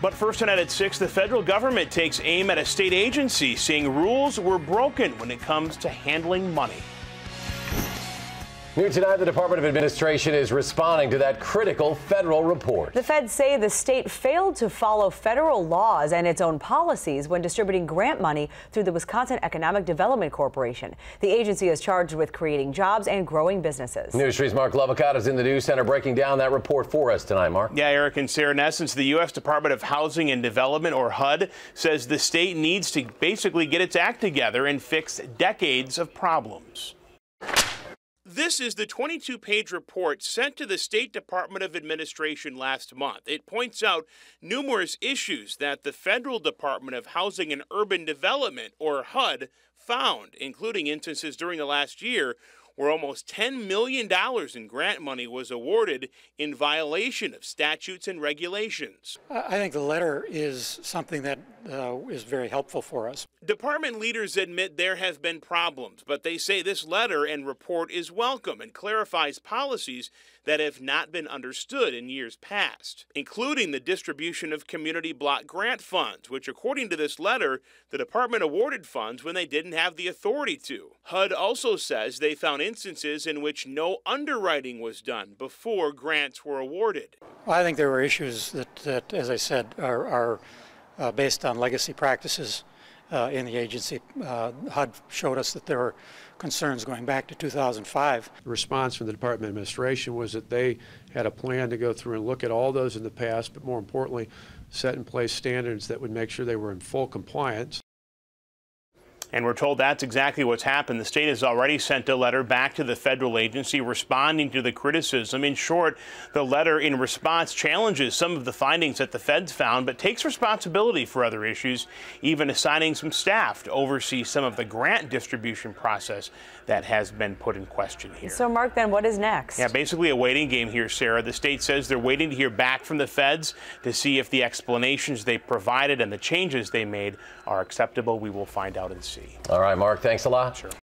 But first tonight at 6, the federal government takes aim at a state agency, saying rules were broken when it comes to handling money. New tonight, the Department of Administration is responding to that critical federal report. The feds say the state failed to follow federal laws and its own policies when distributing grant money through the Wisconsin Economic Development Corporation. The agency is charged with creating jobs and growing businesses. News 3's Marc Lovicott is in the News Center breaking down that report for us tonight. Mark. Yeah, Eric and Sarah, in essence, the U.S. Department of Housing and Development, or HUD, says the state needs to basically get its act together and fix decades of problems. This is the 22-page report sent to the State Department of Administration last month. It points out numerous issues that the Federal Department of Housing and Urban Development, or HUD, found, including instances during the last year where almost $10 million in grant money was awarded in violation of statutes and regulations. I think the letter is something that is very helpful for us. Department leaders admit there have been problems, but they say this letter and report is welcome and clarifies policies that have not been understood in years past, including the distribution of community block grant funds, which, according to this letter, the department awarded funds when they didn't have the authority to. HUD also says they found instances in which no underwriting was done before grants were awarded. Well, I think there were issues that as I said, are based on legacy practices in the agency. HUD showed us that there were concerns going back to 2005. The response from the Department of Administration was that they had a plan to go through and look at all those in the past, but more importantly, set in place standards that would make sure they were in full compliance. And we're told that's exactly what's happened. The state has already sent a letter back to the federal agency responding to the criticism. In short, the letter in response challenges some of the findings that the feds found, but takes responsibility for other issues, even assigning some staff to oversee some of the grant distribution process that has been put in question here. So, Mark, then what is next? Yeah, basically a waiting game here, Sarah. The state says they're waiting to hear back from the feds to see if the explanations they provided and the changes they made are acceptable. We will find out and see. All right, Mark, thanks a lot. Sure.